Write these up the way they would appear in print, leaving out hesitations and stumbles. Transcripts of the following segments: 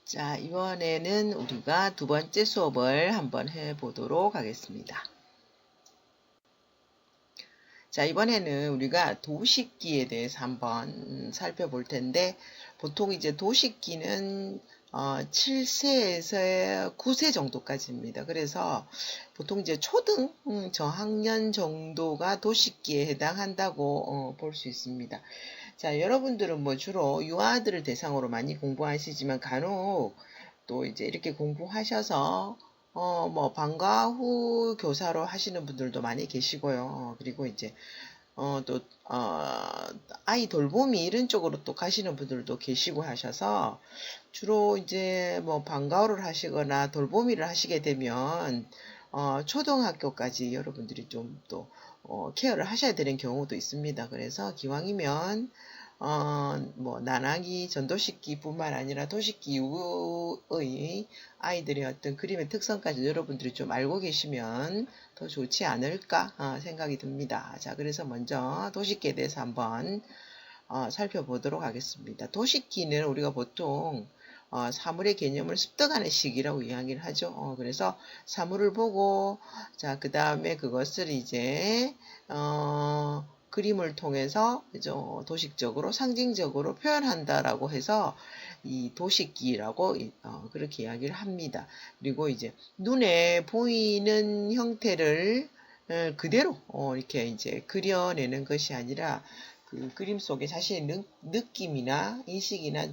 자, 이번에는 우리가 두 번째 수업을 한번 해보도록 하겠습니다. 자, 이번에는 우리가 도식기에 대해서 한번 살펴볼 텐데, 보통 이제 도식기는 7세에서 9세 정도까지입니다. 그래서 보통 이제 초등 저학년 정도가 도식기에 해당한다고 볼 수 있습니다. 자, 여러분들은 뭐 주로 유아들을 대상으로 많이 공부하시지만 간혹 또 이제 이렇게 공부하셔서 뭐 방과 후 교사로 하시는 분들도 많이 계시고요. 그리고 이제 또 아이 돌보미 이런 쪽으로 또 가시는 분들도 계시고 하셔서 주로 이제 뭐 방과후를 하시거나 돌보미를 하시게 되면 초등학교까지 여러분들이 좀 또 케어를 하셔야 되는 경우도 있습니다. 그래서 기왕이면 뭐 난항이 전도식기뿐만 아니라 도식기 이후의 아이들의 어떤 그림의 특성까지 여러분들이 좀 알고 계시면 더 좋지 않을까 생각이 듭니다. 자, 그래서 먼저 도식기에 대해서 한번 살펴보도록 하겠습니다. 도식기는 우리가 보통 사물의 개념을 습득하는 시기라고 이야기를 하죠. 그래서 사물을 보고 자, 그 다음에 그것을 이제 그림을 통해서 도식적으로 상징적으로 표현한다라고 해서 이 도식기라고 그렇게 이야기를 합니다. 그리고 이제 눈에 보이는 형태를 그대로 이렇게 이제 그려내는 것이 아니라 그 그림 속에 자신의 느낌이나 인식이나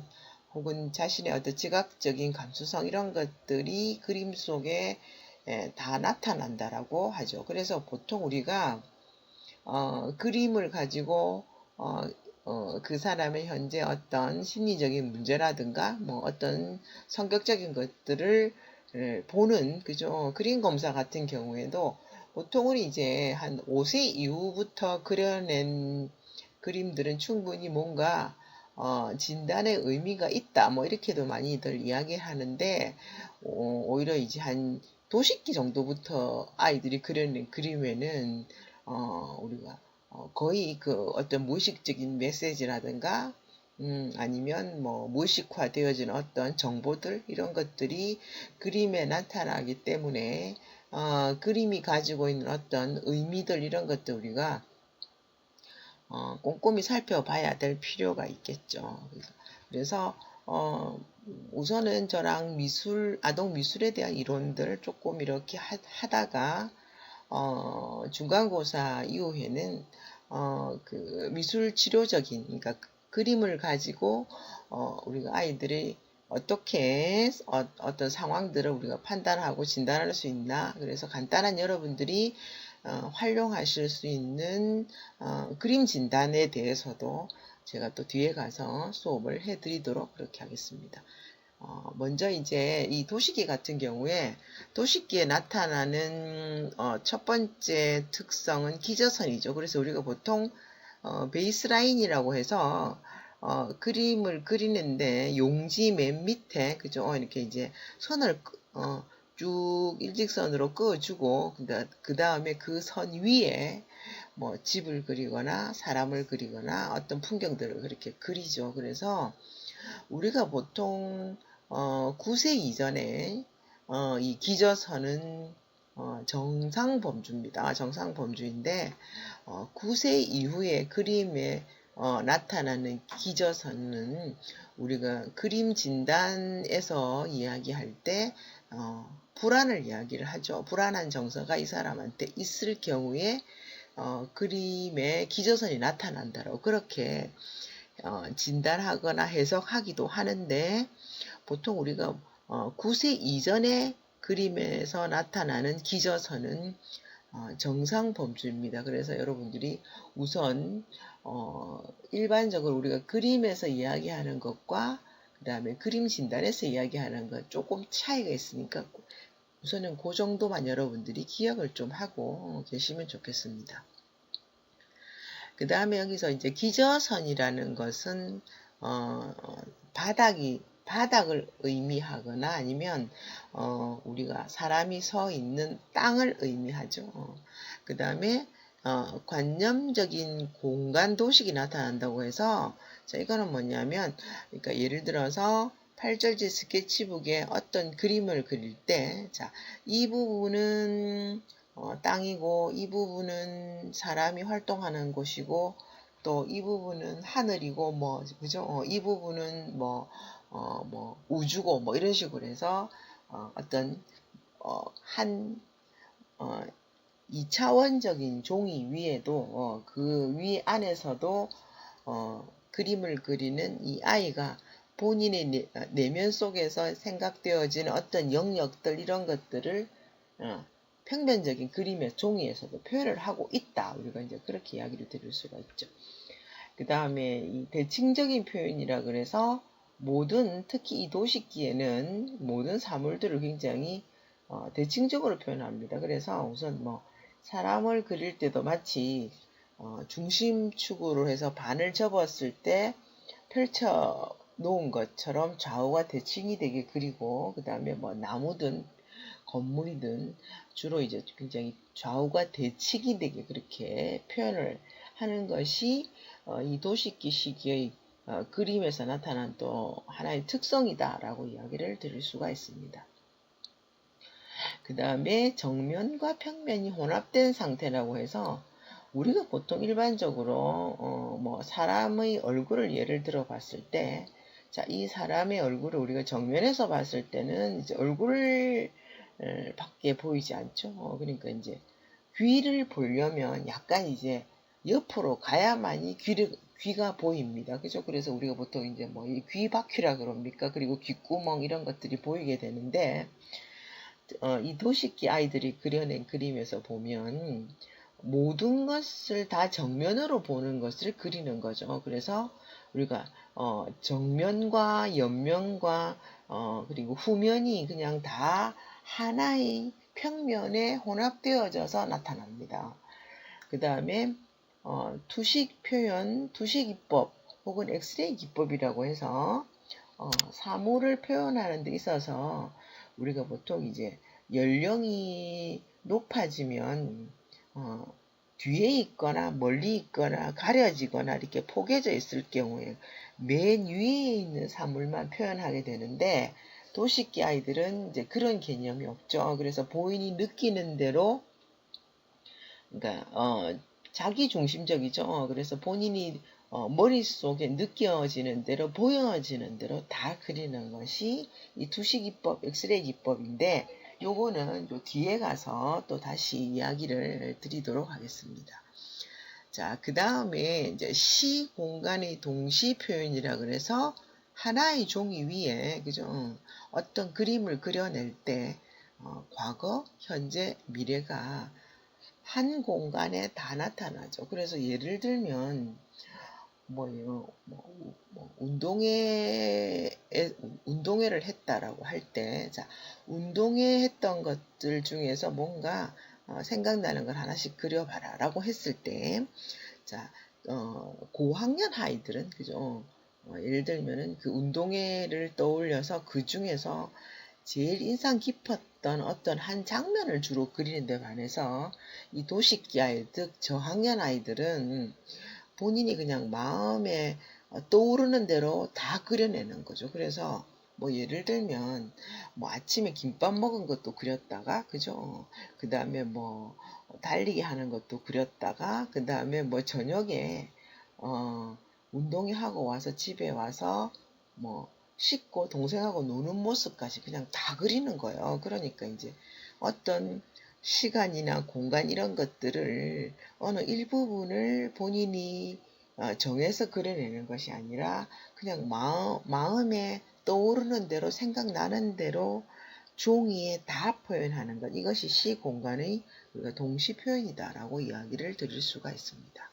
혹은 자신의 어떤 지각적인 감수성 이런 것들이 그림 속에 다 나타난다라고 하죠. 그래서 보통 우리가 그림을 가지고 그 사람의 현재 어떤 심리적인 문제라든가 뭐 어떤 성격적인 것들을 보는 그죠. 그림 검사 같은 경우에도 보통은 이제 한 5세 이후부터 그려낸 그림들은 충분히 뭔가 진단의 의미가 있다 뭐 이렇게도 많이들 이야기하는데 오히려 이제 한 도식기 정도부터 아이들이 그려낸 그림에는 우리가 거의 그 어떤 무의식적인 메시지라든가 아니면 뭐 무의식화 되어진 어떤 정보들 이런 것들이 그림에 나타나기 때문에 그림이 가지고 있는 어떤 의미들 이런 것들 우리가 꼼꼼히 살펴봐야 될 필요가 있겠죠. 그래서 우선은 저랑 아동 미술에 대한 이론들을 조금 이렇게 하다가 중간고사 이후에는 그 미술 치료적인 그러니까 그림을 가지고 우리가 아이들이 어떻게 어떤 상황들을 우리가 판단하고 진단할 수 있나 그래서 간단한 여러분들이 활용하실 수 있는 그림 진단에 대해서도 제가 또 뒤에 가서 수업을 해드리도록 그렇게 하겠습니다. 먼저 이제 이 도식기 같은 경우에 도식기에 나타나는 첫 번째 특성은 기저선이죠. 그래서 우리가 보통 베이스라인이라고 해서 그림을 그리는데 용지 맨 밑에 그죠? 이렇게 이제 선을 쭉 일직선으로 그어주고 그 다음에 그 선 위에 뭐 집을 그리거나 사람을 그리거나 어떤 풍경들을 그렇게 그리죠. 그래서 우리가 보통 9세 이전에 이 기저선은 정상범주입니다. 정상범주인데 9세 이후에 그림에 나타나는 기저선은 우리가 그림 진단에서 이야기할 때 불안을 이야기를 하죠. 불안한 정서가 이 사람한테 있을 경우에 그림에 기저선이 나타난다고 그렇게 진단하거나 해석하기도 하는데 보통 우리가 9세 이전의 그림에서 나타나는 기저선은 정상범주입니다. 그래서 여러분들이 우선 일반적으로 우리가 그림에서 이야기하는 것과 그 다음에 그림 진단에서 이야기하는 것 조금 차이가 있으니까 우선은 그 정도만 여러분들이 기억을 좀 하고 계시면 좋겠습니다. 그 다음에 여기서 이제 기저선이라는 것은 바닥을 의미하거나 아니면 우리가 사람이 서 있는 땅을 의미하죠. 그 다음에 관념적인 공간 도식이 나타난다고 해서 자 이거는 뭐냐면 그러니까 예를 들어서 8절지 스케치북에 어떤 그림을 그릴 때, 자, 이 부분은 땅이고, 이 부분은 사람이 활동하는 곳이고, 또 이 부분은 하늘이고, 뭐, 그죠? 이 부분은 뭐, 우주고, 뭐, 이런 식으로 해서, 어떤, 한, 2차원적인 종이 위에도, 그 위 안에서도, 그림을 그리는 이 아이가 본인의 내면 속에서 생각되어지는 어떤 영역들, 이런 것들을, 평면적인 그림의 종이에서도 표현을 하고 있다. 우리가 이제 그렇게 이야기를 드릴 수가 있죠. 그 다음에 이 대칭적인 표현이라 그래서 특히 이 도식기에는 모든 사물들을 굉장히 대칭적으로 표현합니다. 그래서 우선 뭐 사람을 그릴 때도 마치 중심축으로 해서 반을 접었을 때 펼쳐 놓은 것처럼 좌우가 대칭이 되게 그리고, 그 다음에 뭐 나무든 건물이든 주로 이제 굉장히 좌우가 대칭이 되게 그렇게 표현을 하는 것이 이 도식기 시기의 그림에서 나타난 또 하나의 특성이다라고 이야기를 드릴 수가 있습니다. 그 다음에 정면과 평면이 혼합된 상태라고 해서 우리가 보통 일반적으로 뭐 사람의 얼굴을 예를 들어 봤을 때, 자, 이 사람의 얼굴을 우리가 정면에서 봤을 때는 이제 얼굴 밖에 보이지 않죠. 그러니까 이제 귀를 보려면 약간 이제 옆으로 가야만이 귀가 보입니다. 그죠? 그래서 우리가 보통 이제 뭐 이 귀바퀴라 그럽니까? 그리고 귓구멍 이런 것들이 보이게 되는데, 이 도식기 아이들이 그려낸 그림에서 보면 모든 것을 다 정면으로 보는 것을 그리는 거죠. 그래서 우리가 정면과 옆면과 그리고 후면이 그냥 다 하나의 평면에 혼합되어져서 나타납니다. 그 다음에 투식 표현, 투식 기법 혹은 엑스레이 기법이라고 해서 사물을 표현하는 데 있어서 우리가 보통 이제 연령이 높아지면 뒤에 있거나 멀리 있거나 가려지거나 이렇게 포개져 있을 경우에 맨 위에 있는 사물만 표현하게 되는데, 도식기 아이들은 이제 그런 개념이 없죠. 그래서 본인이 느끼는 대로, 그러니까 자기 중심적이죠. 그래서 본인이 머릿속에 느껴지는 대로 보여지는 대로 다 그리는 것이 이 투시기법, 엑스레이 기법인데, 요거는 요 뒤에 가서 또 다시 이야기를 드리도록 하겠습니다. 자, 그 다음에 이제 시 공간의 동시 표현이라 그래서 하나의 종이 위에, 그죠? 어떤 그림을 그려낼 때 과거, 현재, 미래가 한 공간에 다 나타나죠. 그래서 예를 들면 운동회를 했다라고 할 때, 자, 운동회 했던 것들 중에서 뭔가 생각나는 걸 하나씩 그려봐라 라고 했을 때, 자, 고학년 아이들은, 그죠? 예를 들면은 그 운동회를 떠올려서 그 중에서 제일 인상 깊었던 어떤 한 장면을 주로 그리는데 반해서 이 도식기 아이, 즉 저학년 아이들은 본인이 그냥 마음에 떠오르는 대로 다 그려내는 거죠. 그래서 뭐 예를 들면 뭐 아침에 김밥 먹은 것도 그렸다가, 그죠? 그 다음에 뭐 달리기 하는 것도 그렸다가, 그 다음에 뭐 저녁에 운동회 하고 와서 집에 와서 뭐 씻고 동생하고 노는 모습까지 그냥 다 그리는 거예요. 그러니까 이제 어떤 시간이나 공간 이런 것들을 어느 일부분을 본인이 정해서 그려내는 것이 아니라 그냥 마음에 떠오르는 대로 생각나는 대로 종이에 다 표현하는 것, 이것이 시 공간의 동시 표현이다라고 이야기를 드릴 수가 있습니다.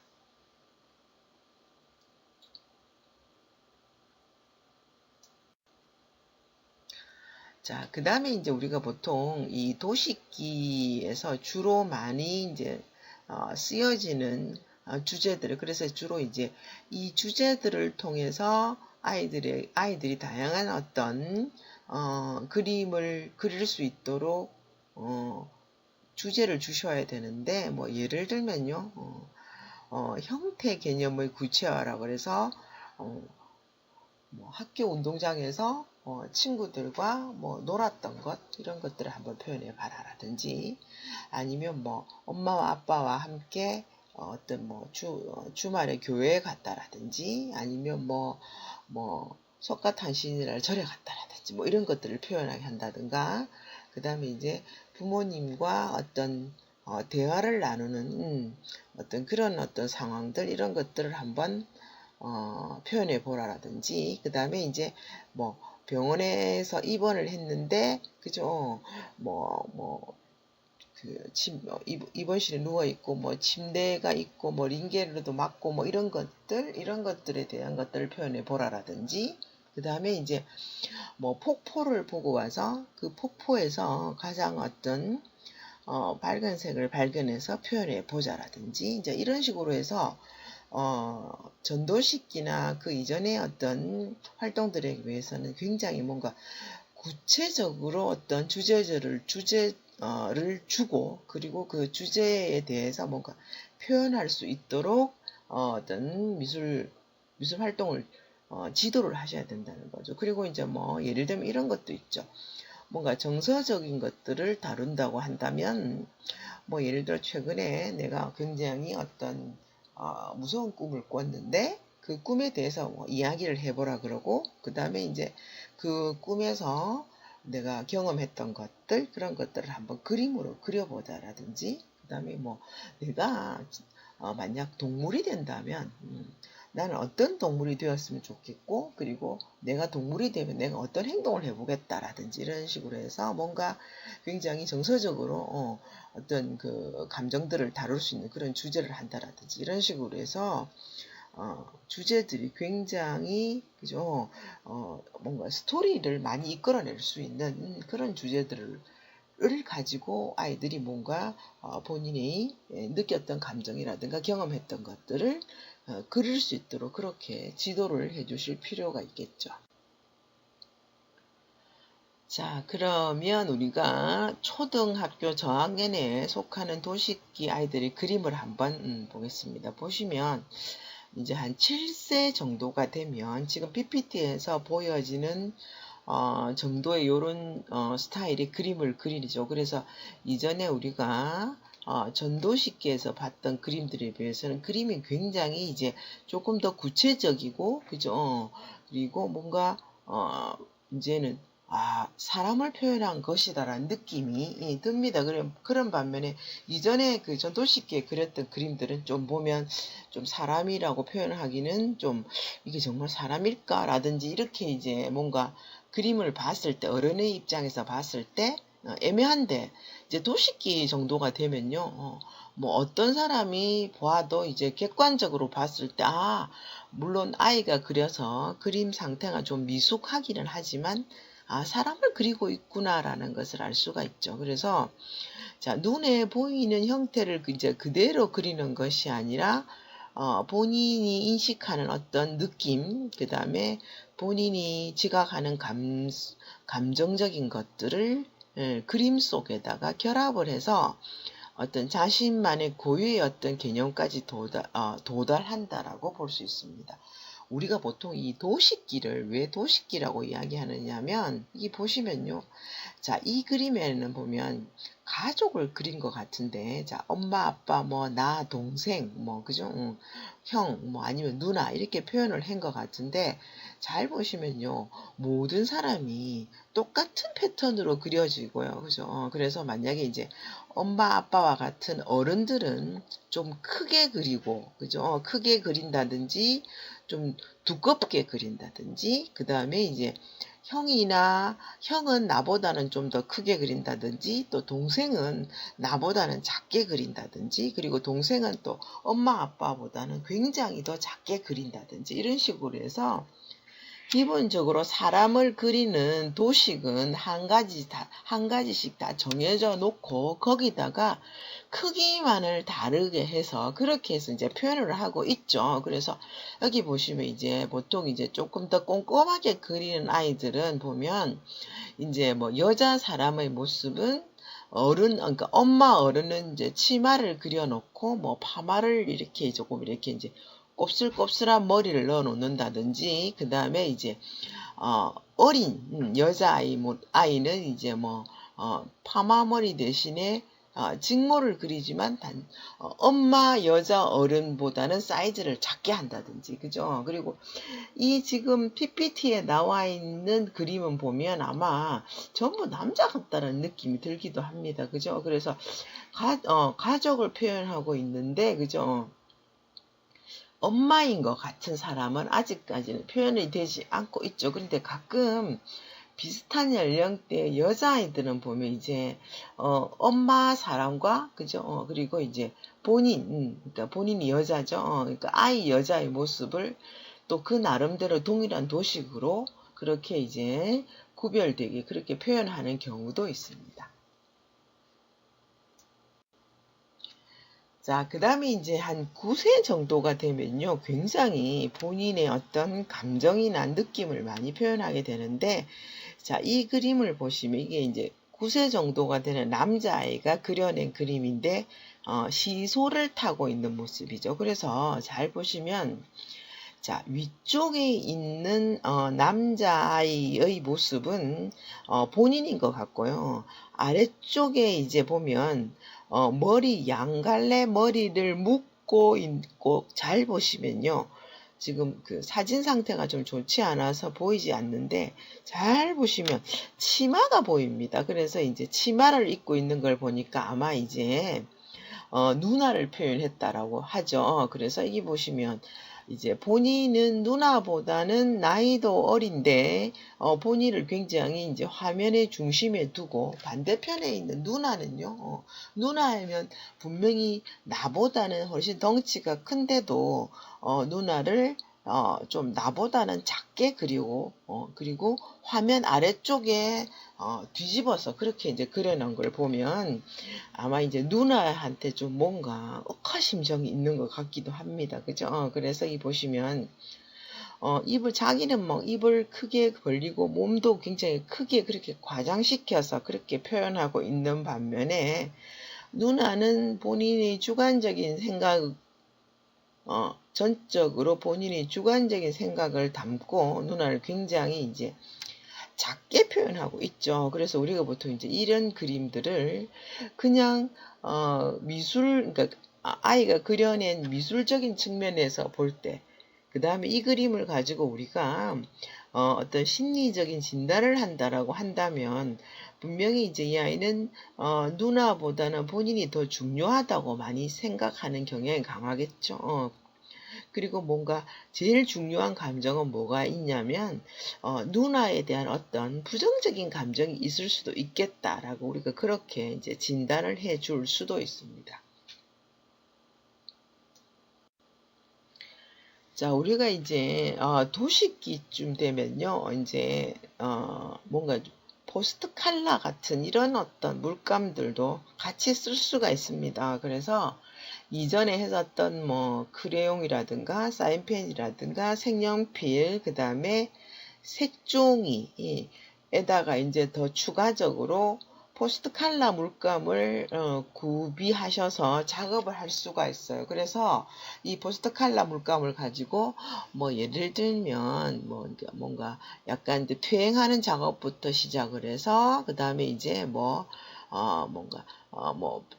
자, 그 다음에 이제 우리가 보통 이 도식기에서 주로 많이 이제 쓰여지는 주제들, 그래서 주로 이제 이 주제들을 통해서 아이들이 다양한 어떤 그림을 그릴 수 있도록 주제를 주셔야 되는데, 뭐 예를 들면요, 형태 개념의 구체화라고 해서 뭐 학교 운동장에서 친구들과 뭐 놀았던 것 이런 것들을 한번 표현해 봐라라든지 아니면 뭐 엄마와 아빠와 함께 어떤 뭐 주말에 교회에 갔다라든지 아니면 뭐 석가탄신이라 절에 갔다라든지 뭐 이런 것들을 표현하게 한다든가 그 다음에 이제 부모님과 어떤 대화를 나누는 어떤 그런 어떤 상황들 이런 것들을 한번 표현해 보라라든지 그 다음에 이제 뭐 병원에서 입원을 했는데 그죠 입원실에 누워 있고 뭐 침대가 있고 뭐 링겔로도 맞고 뭐 이런 것들에 대한 것들을 표현해 보라라든지 그 다음에 이제 뭐 폭포를 보고 와서 그 폭포에서 가장 어떤 밝은 색을 발견해서 표현해 보자라든지 이제 이런 식으로 해서 전도식기나 그 이전의 어떤 활동들에 비해서는 굉장히 뭔가 구체적으로 어떤 주제를 주고 그리고 그 주제에 대해서 뭔가 표현할 수 있도록 어떤 미술 활동을 지도를 하셔야 된다는 거죠. 그리고 이제 뭐 예를 들면 이런 것도 있죠. 뭔가 정서적인 것들을 다룬다고 한다면 뭐 예를 들어 최근에 내가 굉장히 어떤 무서운 꿈을 꿨는데 그 꿈에 대해서 뭐 이야기를 해보라 그러고 그 다음에 이제 그 꿈에서 내가 경험했던 것들 그런 것들을 한번 그림으로 그려보자라든지 그 다음에 뭐 내가 만약 동물이 된다면 나는 어떤 동물이 되었으면 좋겠고 그리고 내가 동물이 되면 내가 어떤 행동을 해보겠다라든지 이런 식으로 해서 뭔가 굉장히 정서적으로 어떤 그 감정들을 다룰 수 있는 그런 주제를 한다라든지 이런 식으로 해서 주제들이 굉장히 그죠 뭔가 스토리를 많이 이끌어낼 수 있는 그런 주제들을 가지고 아이들이 뭔가 본인이 느꼈던 감정이라든가 경험했던 것들을 그릴 수 있도록 그렇게 지도를 해 주실 필요가 있겠죠. 자, 그러면 우리가 초등학교 저학년에 속하는 도식기 아이들의 그림을 한번 보겠습니다. 보시면 이제 한 7세 정도가 되면 지금 PPT에서 보여지는 정도의 요런 스타일의 그림을 그리죠. 그래서 이전에 우리가 전도식기에서 봤던 그림들에 비해서는 그림이 굉장히 이제 조금 더 구체적이고 그죠. 그리고 뭔가 이제는 사람을 표현한 것이다라는 느낌이 듭니다. 그런 반면에 이전에 그 전도식기에 그렸던 그림들은 좀 보면 좀 사람이라고 표현하기는 좀 이게 정말 사람일까라든지 이렇게 이제 뭔가 그림을 봤을 때 어른의 입장에서 봤을 때 애매한데 이제 도식기 정도가 되면요 뭐 어떤 사람이 보아도 이제 객관적으로 봤을 때 물론 아이가 그려서 그림 상태가 좀 미숙하기는 하지만 사람을 그리고 있구나라는 것을 알 수가 있죠. 그래서 자 눈에 보이는 형태를 이제 그대로 그리는 것이 아니라 본인이 인식하는 어떤 느낌, 그 다음에 본인이 지각하는 감정적인 것들을 그림 속에다가 결합을 해서 어떤 자신만의 고유의 어떤 개념까지 도달한다라고 볼 수 있습니다. 우리가 보통 이 도식기를 왜 도식기라고 이야기하느냐면 이게 보시면요. 자, 이 그림에는 보면 가족을 그린 것 같은데 자, 엄마, 아빠, 뭐 나, 동생, 뭐 그죠? 형, 뭐 아니면 누나 이렇게 표현을 한 것 같은데 잘 보시면요. 모든 사람이 똑같은 패턴으로 그려지고요. 그죠? 그래서 만약에 이제 엄마, 아빠와 같은 어른들은 좀 크게 그리고 그죠? 크게 그린다든지 좀 두껍게 그린다든지 그 다음에 이제 형은 나보다는 좀 더 크게 그린다든지 또 동생은 나보다는 작게 그린다든지 그리고 동생은 또 엄마 아빠보다는 굉장히 더 작게 그린다든지 이런 식으로 해서 기본적으로 사람을 그리는 도식은 한 가지씩 다 정해져 놓고 거기다가 크기만을 다르게 해서 그렇게 해서 이제 표현을 하고 있죠. 그래서 여기 보시면 이제 보통 이제 조금 더 꼼꼼하게 그리는 아이들은 보면 이제 뭐 여자 사람의 모습은 그러니까 엄마 어른은 이제 치마를 그려놓고 뭐 파마를 이렇게 조금 이렇게 이제 곱슬곱슬한 머리를 넣어 놓는다든지, 그 다음에 이제 어린 여자아이, 아이는 이제 파마 머리 대신에 직모를 그리지만 엄마 여자 어른보다는 사이즈를 작게 한다든지, 그죠? 그리고 이 지금 PPT에 나와 있는 그림은 보면 아마 전부 남자 같다는 느낌이 들기도 합니다. 그죠? 그래서 가족을 표현하고 있는데, 그죠? 엄마인 것 같은 사람은 아직까지는 표현이 되지 않고 있죠. 그런데 가끔 비슷한 연령대 여자아이들은 보면 이제 엄마 사람과, 그죠? 그리고 이제 그러니까 본인이 여자죠. 그러니까 아이 여자의 모습을 또 그 나름대로 동일한 도식으로 그렇게 이제 구별되게 그렇게 표현하는 경우도 있습니다. 자, 그 다음에 이제 한 9세 정도가 되면요, 굉장히 본인의 어떤 감정이나 느낌을 많이 표현하게 되는데, 자, 이 그림을 보시면 이게 이제 9세 정도가 되는 남자아이가 그려낸 그림인데, 시소를 타고 있는 모습이죠. 그래서 잘 보시면, 자, 위쪽에 있는 남자아이의 모습은 본인인 것 같고요. 아래쪽에 이제 보면 머리 양갈래 머리를 묶고 있고, 잘 보시면요. 지금 그 사진 상태가 좀 좋지 않아서 보이지 않는데, 잘 보시면 치마가 보입니다. 그래서 이제 치마를 입고 있는 걸 보니까 아마 이제 누나를 표현했다라고 하죠. 그래서 여기 보시면 이제 본인은 누나보다는 나이도 어린데 본인을 굉장히 이제 화면의 중심에 두고, 반대편에 있는 누나는요, 누나이면 분명히 나보다는 훨씬 덩치가 큰데도 누나를 좀 나보다는 작게 그리고 그리고 화면 아래쪽에 뒤집어서 그렇게 이제 그려놓은 걸 보면 아마 이제 누나한테 좀 뭔가 억하심정이 있는 것 같기도 합니다. 그죠? 그래서 이 보시면 자기는 입을 크게 벌리고 몸도 굉장히 크게 그렇게 과장시켜서 그렇게 표현하고 있는 반면에, 누나는 본인의 주관적인 생각, 전적으로 본인의 주관적인 생각을 담고 누나를 굉장히 이제 작게 표현하고 있죠. 그래서 우리가 보통 이제 이런 그림들을 그냥 그러니까 아이가 그려낸 미술적인 측면에서 볼 때, 그 다음에 이 그림을 가지고 우리가 어떤 심리적인 진단을 한다라고 한다면, 분명히 이제 이 아이는 누나보다는 본인이 더 중요하다고 많이 생각하는 경향이 강하겠죠. 그리고 뭔가 제일 중요한 감정은 뭐가 있냐면 누나에 대한 어떤 부정적인 감정이 있을 수도 있겠다라고 우리가 그렇게 이제 진단을 해줄 수도 있습니다. 자, 우리가 이제 도식기쯤 되면요, 이제 뭔가 포스트 칼라 같은 이런 어떤 물감들도 같이 쓸 수가 있습니다. 그래서 이전에 했었던 크레용이라든가 사인펜이라든가 색연필, 그 다음에 색종이에다가 이제 더 추가적으로 포스트 칼라 물감을 구비하셔서 작업을 할 수가 있어요. 그래서 이 포스트 칼라 물감을 가지고 예를 들면 뭔가 약간 이제 퇴행하는 작업부터 시작을 해서, 그 다음에 이제 뭔가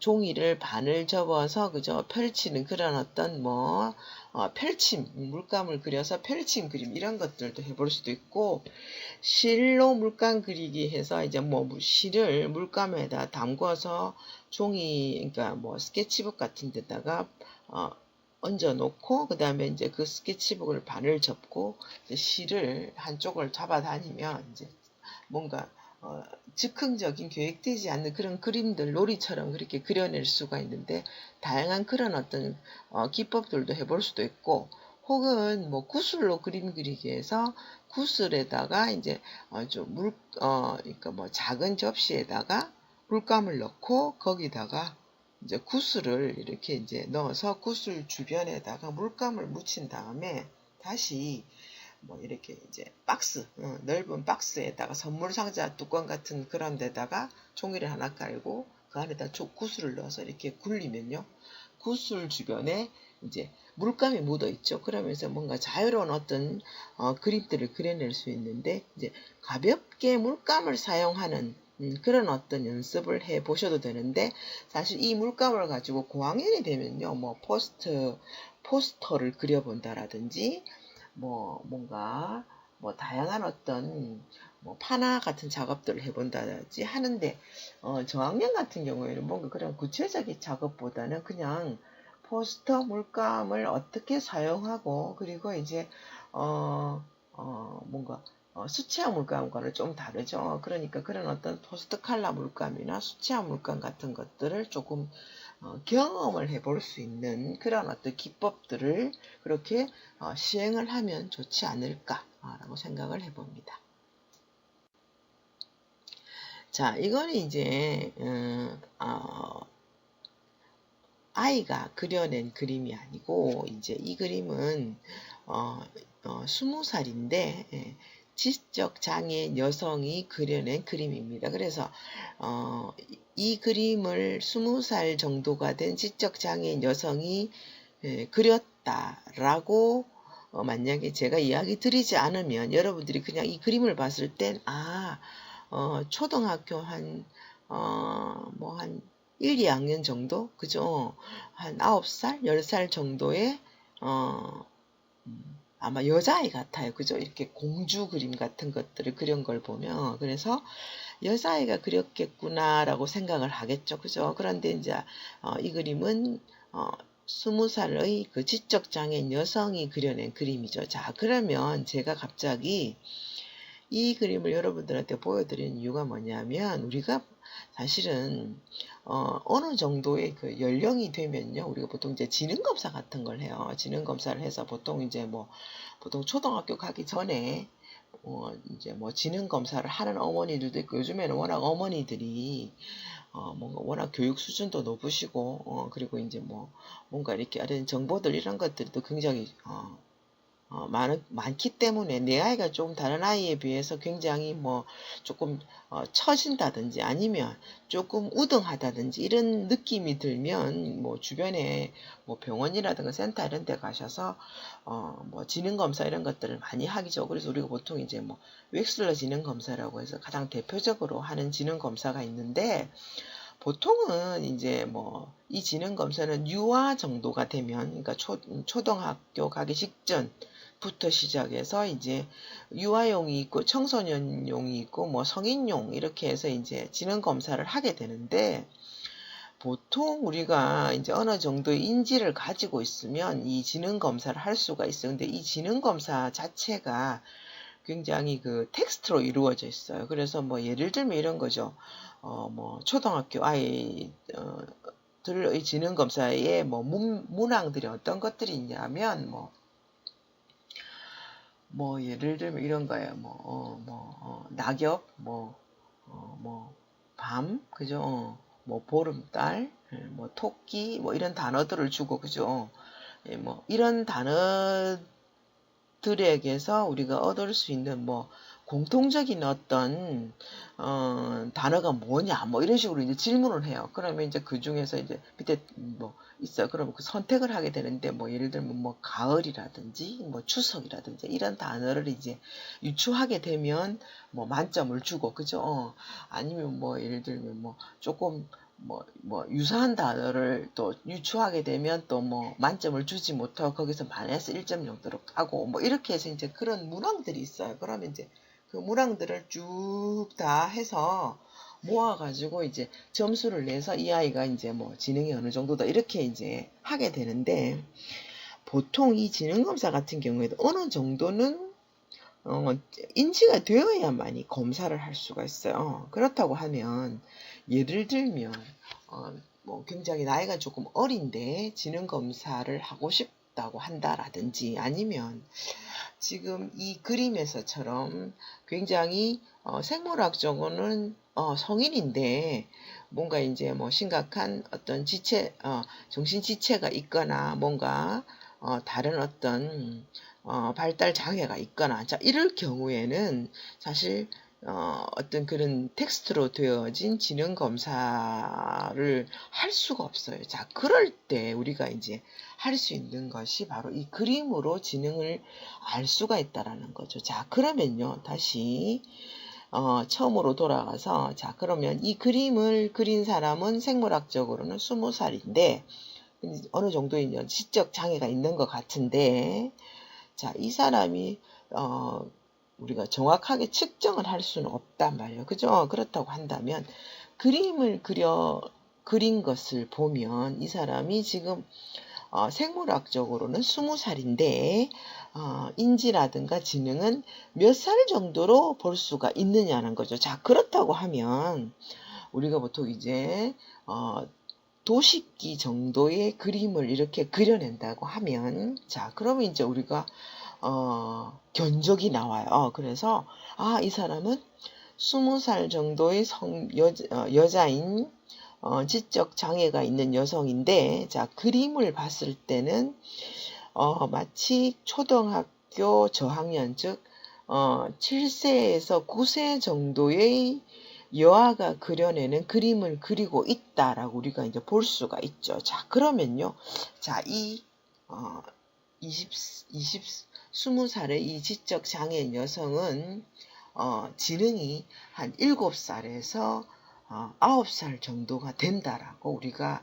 종이를 반을 접어서 그저 펼치는 그런 어떤 펼침, 물감을 그려서 펼침 그림, 이런 것들도 해볼 수도 있고, 실로 물감 그리기 해서 이제 실을 물감에다 담궈서 종이, 그러니까 스케치북 같은 데다가 얹어 놓고, 그 다음에 이제 그 스케치북을 반을 접고 실을 한쪽을 잡아다니면 이제 뭔가 즉흥적인 계획되지 않는 그런 그림들, 놀이처럼 그렇게 그려낼 수가 있는데, 다양한 그런 어떤 기법들도 해볼 수도 있고, 혹은 구슬로 그림 그리기 해서 구슬에다가 이제 그러니까 작은 접시에다가 물감을 넣고 거기다가 이제 구슬을 이렇게 이제 넣어서 구슬 주변에다가 물감을 묻힌 다음에 다시 이렇게 이제 박스, 넓은 박스에다가 선물 상자 뚜껑 같은 그런 데다가 종이를 하나 깔고 그 안에다 구슬을 넣어서 이렇게 굴리면요, 구슬 주변에 이제 물감이 묻어 있죠. 그러면서 뭔가 자유로운 어떤 그림들을 그려낼 수 있는데 이제 가볍게 물감을 사용하는 그런 어떤 연습을 해 보셔도 되는데 사실 이 물감을 가지고 고학년이 되면요 뭐 포스터를 그려본다라든지 뭐 뭔가 뭐 다양한 어떤 뭐 파나 같은 작업들을 해본다든지 하는데 저학년 같은 경우에는 뭔가 그런 구체적인 작업보다는 그냥 포스터 물감을 어떻게 사용하고 그리고 이제 뭔가 수채화 물감과는 좀 다르죠. 그러니까 그런 어떤 포스트 칼라 물감이나 수채화 물감 같은 것들을 조금 경험을 해볼 수 있는 그런 어떤 기법들을 그렇게 시행을 하면 좋지 않을까라고 생각을 해봅니다. 자, 이거는 이제 아이가 그려낸 그림이 아니고 이제 이 그림은 20살인데 지적 장애인 여성이 그려낸 그림입니다. 그래서 이 그림을 20살 정도가 된 지적 장애인 여성이 그렸다라고 만약에 제가 이야기 드리지 않으면 여러분들이 그냥 이 그림을 봤을 땐 초등학교 한 1, 2학년 정도? 그죠? 한 9살, 10살 정도의 아마 여자아이 같아요. 그죠? 이렇게 공주 그림 같은 것들을 그린 걸 보면 그래서 여자아이가 그렸겠구나라고 생각을 하겠죠. 그죠? 그런데 이제 이 그림은 20살의 그 지적장애인 여성이 그려낸 그림이죠. 자, 그러면 제가 갑자기 이 그림을 여러분들한테 보여드리는 이유가 뭐냐면 우리가 사실은 어느 정도의 그 연령이 되면요 우리가 보통 이제 지능검사 같은 걸 해요. 지능검사를 해서 보통 이제 보통 초등학교 가기 전에 이제 지능검사를 하는 어머니들도 있고 요즘에는 워낙 어머니들이 뭔가 워낙 교육 수준도 높으시고 그리고 이제 뭔가 이렇게 이런 정보들 이런 것들도 굉장히 많기 때문에 내 아이가 좀 다른 아이에 비해서 굉장히 조금 처진다든지 아니면 조금 우등하다든지 이런 느낌이 들면 주변에 병원이라든가 센터 이런 데 가셔서 지능검사 이런 것들을 많이 하기죠. 그래서 우리가 보통 이제 웩슬러 지능검사라고 해서 가장 대표적으로 하는 지능검사가 있는데 보통은 이제 이 지능검사는 유아 정도가 되면 그러니까 초등학교 가기 직전부터 시작해서 이제 유아용이 있고 청소년용이 있고 성인용 이렇게 해서 이제 지능검사를 하게 되는데 보통 우리가 이제 어느 정도의 인지를 가지고 있으면 이 지능검사를 할 수가 있어요. 근데 이 지능검사 자체가 굉장히 그 텍스트로 이루어져 있어요. 그래서 예를 들면 이런 거죠. 초등학교 아이들의 지능검사에 문항들이 어떤 것들이 있냐면 예를 들면 이런 거예요. 낙엽, 밤, 그죠? 보름달, 토끼, 이런 단어들을 주고, 그죠? 이런 단어들에게서 우리가 얻을 수 있는 공통적인 어떤 단어가 뭐냐 이런 식으로 이제 질문을 해요. 그러면 이제 그 중에서 이제 밑에 있어요. 그러면 그 선택을 하게 되는데 예를 들면 가을이라든지 추석이라든지 이런 단어를 이제 유추하게 되면 만점을 주고 그죠? 아니면 예를 들면 조금 유사한 단어를 또 유추하게 되면 또 만점을 주지 못하고 거기서 반에서 1점 정도로 까고 이렇게 해서 이제 그런 문항들이 있어요. 그러면 이제 그 문항들을 쭉 다 해서 모아가지고 이제 점수를 내서 이 아이가 이제 지능이 어느 정도다 이렇게 이제 하게 되는데 보통 이 지능검사 같은 경우에도 어느 정도는 인지가 되어야만이 검사를 할 수가 있어요. 그렇다고 하면 예를 들면 굉장히 나이가 조금 어린데 지능검사를 하고 싶다고 한다라든지 아니면 지금 이 그림에서처럼 굉장히 생물학적으로는 성인인데 뭔가 이제 심각한 어떤 정신 지체가 있거나 뭔가 다른 어떤 발달 장애가 있거나 자 이럴 경우에는 사실 어떤 그런 텍스트로 되어진 지능 검사를 할 수가 없어요. 자, 그럴 때 우리가 이제 할 수 있는 것이 바로 이 그림으로 지능을 알 수가 있다라는 거죠. 자, 그러면요, 다시 처음으로 돌아가서, 자, 그러면 이 그림을 그린 사람은 생물학적으로는 20살인데 어느 정도의 지적 장애가 있는 것 같은데, 자, 이 사람이 우리가 정확하게 측정을 할 수는 없단 말이에요. 그죠? 그렇다고 한다면 그림을 그린 것을 보면 이 사람이 지금 생물학적으로는 20살인데 인지라든가 지능은 몇 살 정도로 볼 수가 있느냐는 거죠. 자, 그렇다고 하면 우리가 보통 이제 도식기 정도의 그림을 이렇게 그려낸다고 하면, 자, 그러면 이제 우리가 견적이 나와요. 그래서 이 사람은 20살 정도의 여자인 지적 장애가 있는 여성인데, 자, 그림을 봤을 때는 마치 초등학교 저학년, 즉 7세에서 9세 정도의 여아가 그려내는 그림을 그리고 있다라고 우리가 이제 볼 수가 있죠. 자, 그러면요, 자, 이 20살의 이 지적 장애인 여성은 지능이 한 7살에서 9살 정도가 된다라고 우리가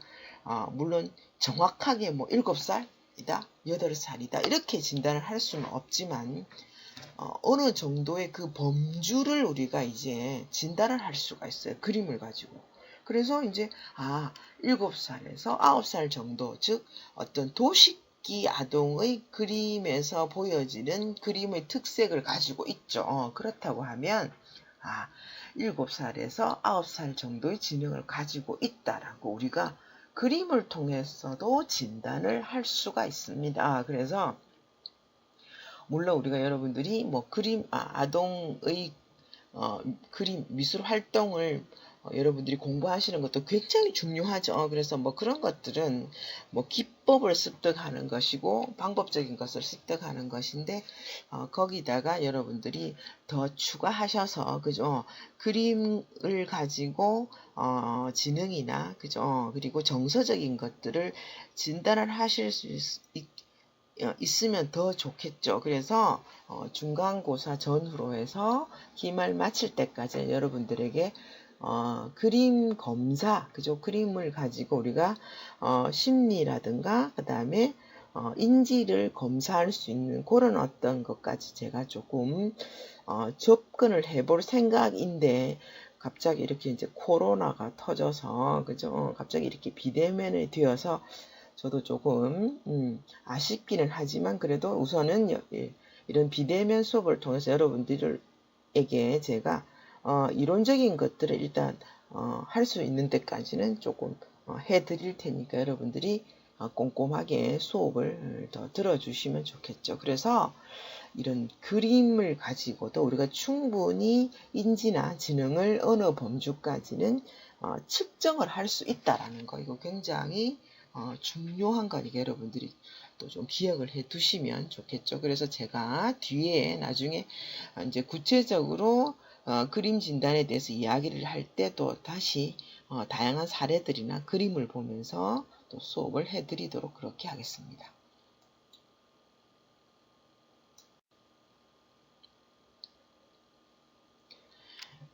물론 정확하게 뭐 7살이다, 8살이다 이렇게 진단을 할 수는 없지만 어느 정도의 그 범주를 우리가 이제 진단을 할 수가 있어요. 그림을 가지고. 그래서 이제 7살에서 9살 정도, 즉 어떤 도식기 아동의 그림에서 보여지는 그림의 특색을 가지고 있죠. 그렇다고 하면 7살에서 9살 정도의 지능을 가지고 있다라고 우리가 그림을 통해서도 진단을 할 수가 있습니다. 그래서 물론 우리가 여러분들이 뭐 그림, 아동의 그림, 미술 활동을 여러분들이 공부하시는 것도 굉장히 중요하죠. 그래서 뭐 그런 것들은 뭐 기법을 습득하는 것이고 방법적인 것을 습득하는 것인데 거기다가 여러분들이 더 추가하셔서 그죠, 그림을 가지고 지능이나 그죠, 그리고 정서적인 것들을 진단을 하실 수 있으면 더 좋겠죠. 그래서 중간고사 전후로 해서 기말 마칠 때까지 여러분들에게 그림 검사, 그죠? 그림을 가지고 우리가 심리라든가 그 다음에 인지를 검사할 수 있는 그런 어떤 것까지 제가 조금 접근을 해볼 생각인데, 갑자기 이렇게 이제 코로나가 터져서 그죠? 갑자기 이렇게 비대면이 되어서 저도 조금 아쉽기는 하지만 그래도 우선은 이런 비대면 수업을 통해서 여러분들에게 제가 이론적인 것들을 일단 할 수 있는 데까지는 조금 해드릴 테니까 여러분들이 꼼꼼하게 수업을 더 들어주시면 좋겠죠. 그래서 이런 그림을 가지고도 우리가 충분히 인지나 지능을 어느 범주까지는 측정을 할 수 있다라는 거, 이거 굉장히 중요한 거니까 여러분들이 또 좀 기억을 해 두시면 좋겠죠. 그래서 제가 뒤에 나중에 이제 구체적으로 그림 진단에 대해서 이야기를 할 때 또 다시 다양한 사례들이나 그림을 보면서 또 수업을 해 드리도록 그렇게 하겠습니다.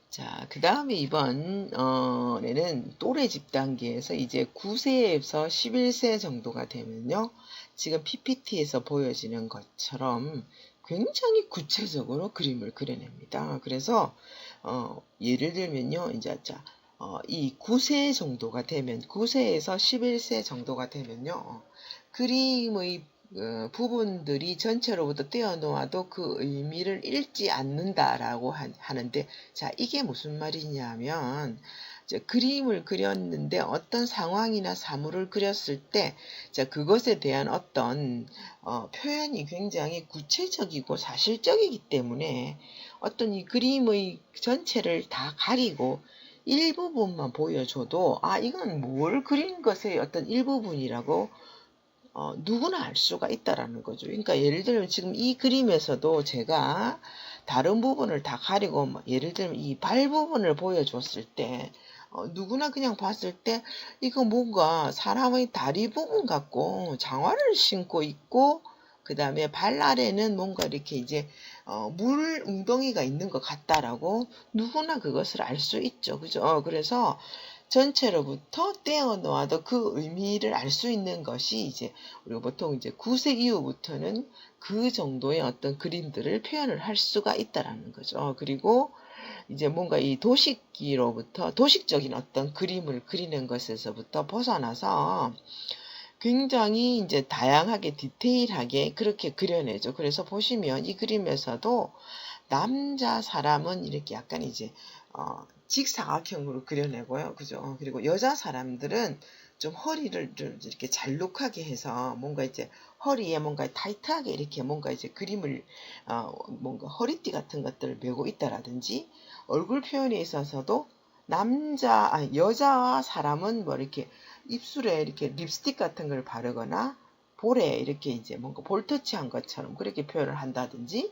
자, 그 다음에 이번에는 또래 집단계에서 이제 9세에서 11세 정도가 되면요, 지금 PPT에서 보여지는 것처럼 굉장히 구체적으로 그림을 그려냅니다. 그래서 예를 들면요, 이제 이 9세 정도가 되면, 9세에서 11세 정도가 되면요, 그림의 부분들이 전체로부터 떼어놓아도 그 의미를 잃지 않는다라고 하는데, 자, 이게 무슨 말이냐면, 그림을 그렸는데 어떤 상황이나 사물을 그렸을 때, 자, 그것에 대한 어떤 표현이 굉장히 구체적이고 사실적이기 때문에 어떤 이 그림의 전체를 다 가리고 일부분만 보여줘도 이건 뭘 그린 것의 어떤 일부분이라고 누구나 알 수가 있다라는 거죠. 그러니까 예를 들면 지금 이 그림에서도 제가 다른 부분을 다 가리고 뭐 예를 들면 이 발 부분을 보여줬을 때 누구나 그냥 봤을 때 이거 뭔가 사람의 다리 부분 같고 장화를 신고 있고 그 다음에 발 아래는 뭔가 이렇게 이제 물 웅덩이가 있는 것 같다라고 누구나 그것을 알 수 있죠. 그죠? 그래서 전체로부터 떼어 놓아도 그 의미를 알 수 있는 것이 이제 우리가 보통 이제 9세 이후부터는 그 정도의 어떤 그림들을 표현을 할 수가 있다라는 거죠. 그리고 이제 뭔가 이 도식기로부터 도식적인 어떤 그림을 그리는 것에서부터 벗어나서 굉장히 이제 다양하게 디테일하게 그렇게 그려내죠. 그래서 보시면 이 그림에서도 남자 사람은 이렇게 약간 이제 직사각형으로 그려내고요. 그죠? 그리고 여자 사람들은 좀 허리를 좀 이렇게 잘록하게 해서 뭔가 이제 허리에 뭔가 타이트하게 이렇게 뭔가 이제 그림을 뭔가 허리띠 같은 것들을 메고 있다라든지 얼굴 표현에 있어서도 여자 사람은 뭐 이렇게 입술에 이렇게 립스틱 같은 걸 바르거나 볼에 이렇게 이제 뭔가 볼터치한 것처럼 그렇게 표현을 한다든지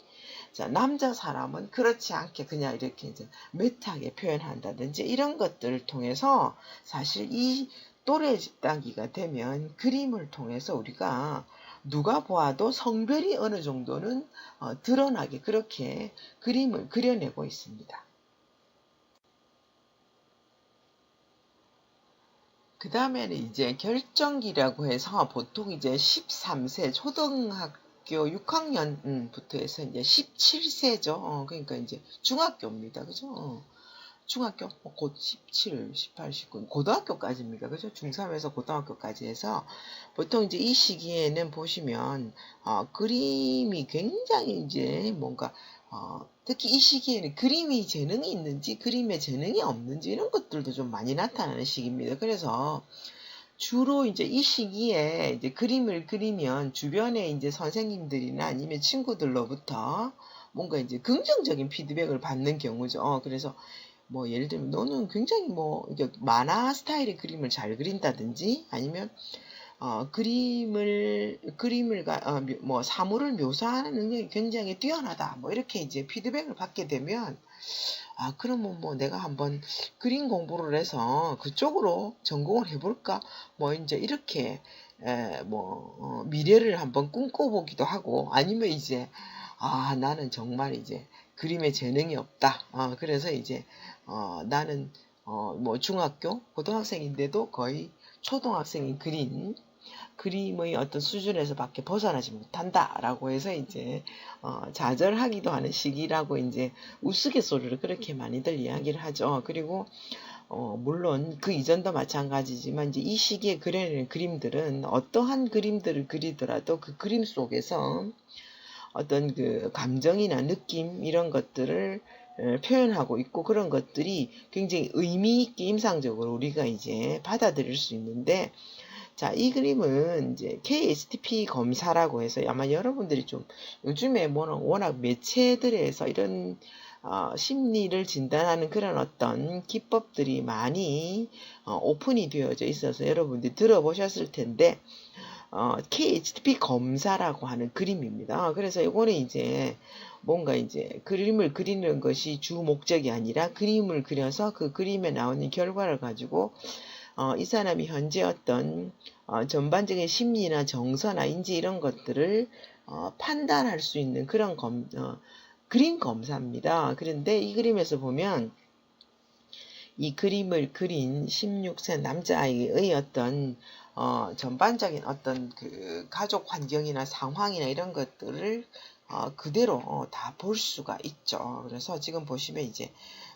자, 남자 사람은 그렇지 않게 그냥 이렇게 이제 매트하게 표현한다든지 이런 것들을 통해서 사실 이 또래 집단기가 되면 그림을 통해서 우리가 누가 보아도 성별이 어느 정도는 드러나게 그렇게 그림을 그려내고 있습니다. 그 다음에는 이제 결정기라고 해서 보통 이제 13세 초등학교 6학년부터 해서 이제 17세죠. 그러니까 이제 중학교입니다. 그죠? 중학교 곧 17, 18, 19 고등학교까지입니다. 그죠? 중3에서 고등학교까지 해서 보통 이제 이 시기에는 보시면 그림이 굉장히 이제 뭔가 특히 이 시기에는 그림이 재능이 있는지 그림에 재능이 없는지 이런 것들도 좀 많이 나타나는 시기입니다. 그래서 주로 이제 이 시기에 이제 그림을 그리면 주변에 이제 선생님들이나 아니면 친구들로부터 뭔가 이제 긍정적인 피드백을 받는 경우죠. 그래서 뭐 예를 들면 너는 굉장히 뭐 이게 만화 스타일의 그림을 잘 그린다든지 아니면 뭐 사물을 묘사하는 능력이 굉장히 뛰어나다. 뭐 이렇게 이제 피드백을 받게 되면 그러면 뭐 내가 한번 그림 공부를 해서 그쪽으로 전공을 해볼까? 뭐 이제 이렇게 미래를 한번 꿈꿔보기도 하고 아니면 이제 나는 정말 이제 그림에 재능이 없다. 그래서 이제 나는 뭐 중학교, 고등학생인데도 거의 초등학생이 그린 그림의 어떤 수준에서밖에 벗어나지 못한다라고 해서 이제 좌절하기도 하는 시기라고 이제 우스갯소리로 그렇게 많이들 이야기를 하죠. 그리고 물론 그 이전도 마찬가지지만 이제 이 시기에 그려내는 그림들은 어떠한 그림들을 그리더라도 그 그림 속에서 어떤 그 감정이나 느낌 이런 것들을 표현하고 있고 그런 것들이 굉장히 의미 있게 임상적으로 우리가 이제 받아들일 수 있는데 자, 이 그림은 이제 KSTP 검사라고 해서 아마 여러분들이 좀 요즘에 워낙 매체들에서 이런 심리를 진단하는 그런 어떤 기법들이 많이 오픈이 되어져 있어서 여러분들이 들어보셨을 텐데 KHTP 검사라고 하는 그림입니다. 그래서 이거는 이제 뭔가 이제 그림을 그리는 것이 주 목적이 아니라 그림을 그려서 그 그림에 나오는 결과를 가지고 이 사람이 현재 어떤 전반적인 심리나 정서나 인지 이런 것들을 판단할 수 있는 그런 그림 검사입니다. 그런데 이 그림에서 보면 이 그림을 그린 16세 남자아이의 어떤 전반적인 어떤 그 가족 환경이나 상황이나 이런 것들을 그대로 다 볼 수가 있죠. 그래서 지금 보시면 이제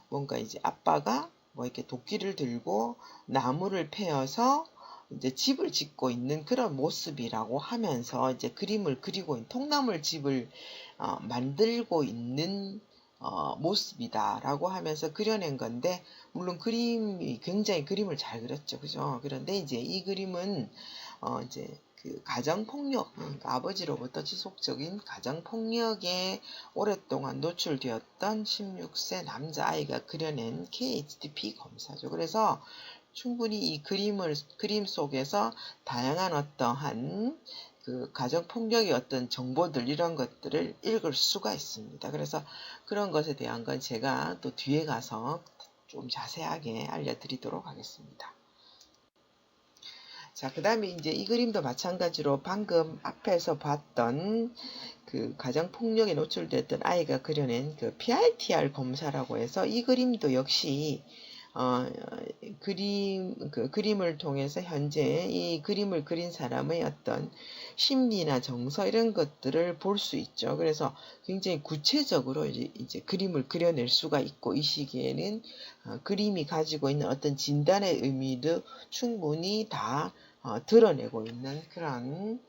뭔가 이제 아빠가 뭐 이렇게 도끼를 들고 나무를 패어서 이제 집을 짓고 있는 그런 모습이라고 하면서 이제 그림을 그리고 있는 통나무 집을 만들고 있는 모습이다라고 하면서 그려낸 건데 물론 그림이 굉장히 그림을 잘 그렸죠, 그죠? 그런데 이제 이 그림은 이제 그 가정폭력, 그러니까 아버지로부터 지속적인 가정폭력에 오랫동안 노출되었던 16세 남자아이가 그려낸 KHDP 검사죠. 그래서 충분히 이 그림 속에서 다양한 어떠한 그 가정폭력의 어떤 정보들 이런 것들을 읽을 수가 있습니다. 그래서 그런 것에 대한 건 제가 또 뒤에 가서 좀 자세하게 알려드리도록 하겠습니다. 자, 그 다음에 이제 이 그림도 마찬가지로 방금 앞에서 봤던 그 가정폭력에 노출됐던 아이가 그려낸 그 PITR 검사라고 해서 이 그림도 역시 그림을 통해서 현재 이 그림을 그린 사람의 어떤 심리나 정서 이런 것들을 볼 수 있죠. 그래서 굉장히 구체적으로 이제 그림을 그려낼 수가 있고, 이 시기에는 그림이 가지고 있는 어떤 진단의 의미도 충분히 다 드러내고 있는 그런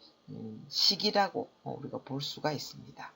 시기라고 우리가 볼 수가 있습니다.